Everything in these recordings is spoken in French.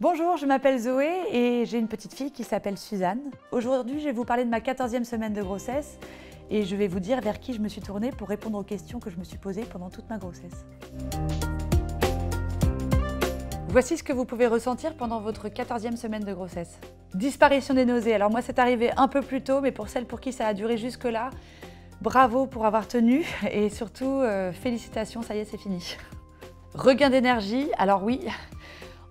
Bonjour, je m'appelle Zoé et j'ai une petite fille qui s'appelle Suzanne. Aujourd'hui, je vais vous parler de ma 14e semaine de grossesse et je vais vous dire vers qui je me suis tournée pour répondre aux questions que je me suis posées pendant toute ma grossesse. Voici ce que vous pouvez ressentir pendant votre 14e semaine de grossesse. Disparition des nausées. Alors moi, c'est arrivé un peu plus tôt, mais pour celles pour qui ça a duré jusque-là, bravo pour avoir tenu et surtout, félicitations, ça y est, c'est fini. Regain d'énergie. Alors oui,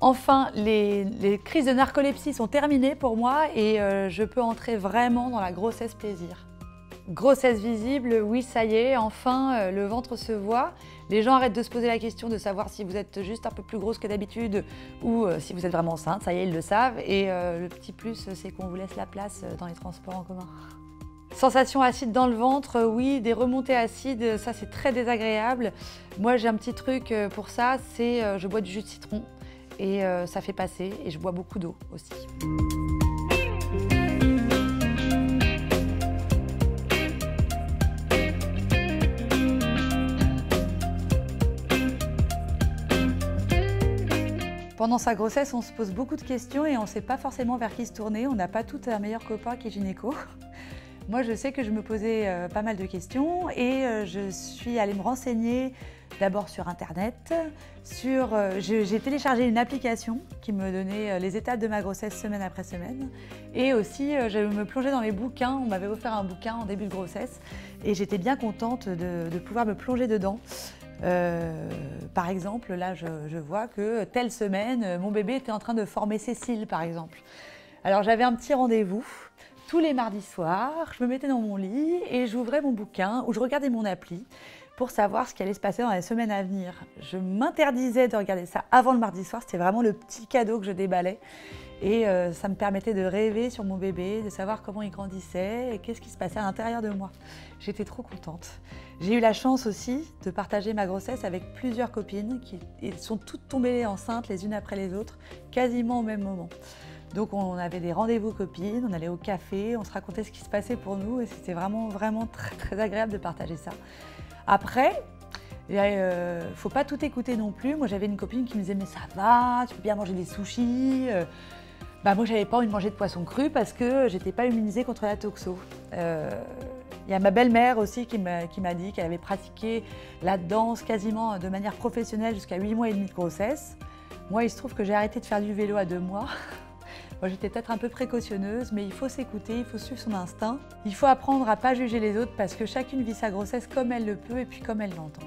enfin, les crises de narcolepsie sont terminées pour moi et je peux entrer vraiment dans la grossesse plaisir. Grossesse visible, oui, ça y est, enfin, le ventre se voit. Les gens arrêtent de se poser la question de savoir si vous êtes juste un peu plus grosse que d'habitude ou si vous êtes vraiment enceinte, ça y est, ils le savent. Et le petit plus, c'est qu'on vous laisse la place dans les transports en commun. Sensation acide dans le ventre, oui, des remontées acides, ça c'est très désagréable. Moi j'ai un petit truc pour ça, c'est je bois du jus de citron et ça fait passer et je bois beaucoup d'eau aussi. Pendant sa grossesse, on se pose beaucoup de questions et on ne sait pas forcément vers qui se tourner. On n'a pas tout un meilleur copain qui est gynéco. Moi, je sais que je me posais pas mal de questions et je suis allée me renseigner d'abord sur Internet. J'ai téléchargé une application qui me donnait les étapes de ma grossesse semaine après semaine. Et aussi, je me plongeais dans les bouquins. On m'avait offert un bouquin en début de grossesse et j'étais bien contente de pouvoir me plonger dedans. Par exemple, là, je vois que telle semaine, mon bébé était en train de former ses cils, par exemple. Alors, j'avais un petit rendez-vous. Tous les mardis soirs, je me mettais dans mon lit et j'ouvrais mon bouquin ou je regardais mon appli pour savoir ce qui allait se passer dans les semaines à venir. Je m'interdisais de regarder ça avant le mardi soir, c'était vraiment le petit cadeau que je déballais. Et ça me permettait de rêver sur mon bébé, de savoir comment il grandissait et qu'est-ce qui se passait à l'intérieur de moi. J'étais trop contente. J'ai eu la chance aussi de partager ma grossesse avec plusieurs copines qui sont toutes tombées enceintes les unes après les autres, quasiment au même moment. Donc on avait des rendez-vous copines, on allait au café, on se racontait ce qui se passait pour nous et c'était vraiment très agréable de partager ça. Après, faut pas tout écouter non plus. Moi j'avais une copine qui me disait mais ça va, tu peux bien manger des sushis. Moi j'avais pas envie de manger de poisson cru parce que j'étais pas immunisée contre la toxo. Il y a ma belle-mère aussi qui m'a dit qu'elle avait pratiqué la danse quasiment de manière professionnelle jusqu'à 8 mois et demi de grossesse. Moi il se trouve que j'ai arrêté de faire du vélo à 2 mois. Moi, j'étais peut-être un peu précautionneuse, mais il faut s'écouter, il faut suivre son instinct. Il faut apprendre à ne pas juger les autres parce que chacune vit sa grossesse comme elle le peut et puis comme elle l'entend.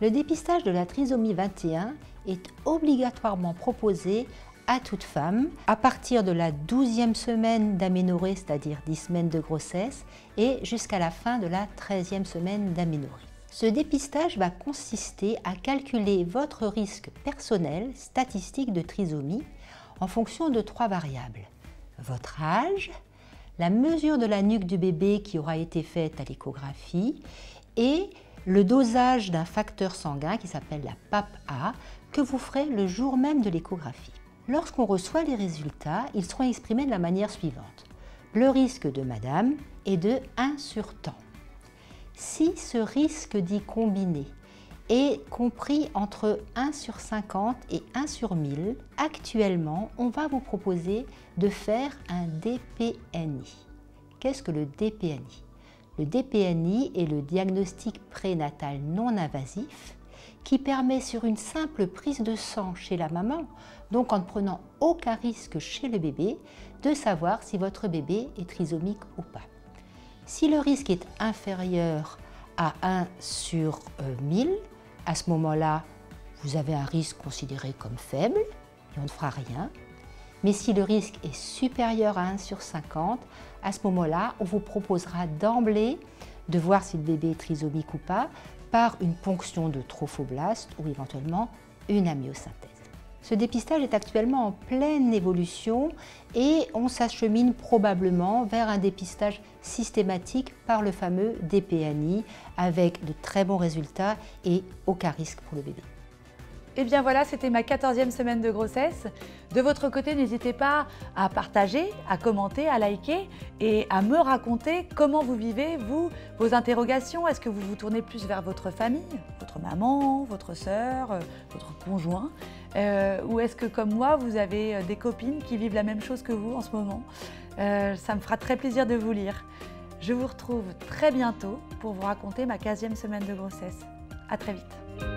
Le dépistage de la trisomie 21 est obligatoirement proposé à toute femme à partir de la 12e semaine d'aménorrhée, c'est-à-dire 10 semaines de grossesse, et jusqu'à la fin de la 13e semaine d'aménorrhée. Ce dépistage va consister à calculer votre risque personnel statistique de trisomie en fonction de 3 variables. Votre âge, la mesure de la nuque du bébé qui aura été faite à l'échographie et le dosage d'un facteur sanguin qui s'appelle la PAP-A que vous ferez le jour même de l'échographie. Lorsqu'on reçoit les résultats, ils seront exprimés de la manière suivante. Le risque de madame est de 1 sur tant. Si ce risque dit combiné est compris entre 1 sur 50 et 1 sur 1000, actuellement, on va vous proposer de faire un DPNI. Qu'est-ce que le DPNI? Le DPNI est le diagnostic prénatal non invasif qui permet sur une simple prise de sang chez la maman, donc en ne prenant aucun risque chez le bébé, de savoir si votre bébé est trisomique ou pas. Si le risque est inférieur à 1 sur 1000, à ce moment-là, vous avez un risque considéré comme faible et on ne fera rien. Mais si le risque est supérieur à 1 sur 50, à ce moment-là, on vous proposera d'emblée de voir si le bébé est trisomique ou pas par une ponction de trophoblaste ou éventuellement une amyosynthèse. Ce dépistage est actuellement en pleine évolution et on s'achemine probablement vers un dépistage systématique par le fameux DPNI avec de très bons résultats et aucun risque pour le bébé. Et bien voilà, c'était ma 14e semaine de grossesse. De votre côté, n'hésitez pas à partager, à commenter, à liker et à me raconter comment vous vivez, vous, vos interrogations. Est-ce que vous vous tournez plus vers votre famille, votre maman, votre sœur, votre conjoint ou est-ce que comme moi, vous avez des copines qui vivent la même chose que vous en ce moment? Ça me fera très plaisir de vous lire. Je vous retrouve très bientôt pour vous raconter ma 15e semaine de grossesse. À très vite.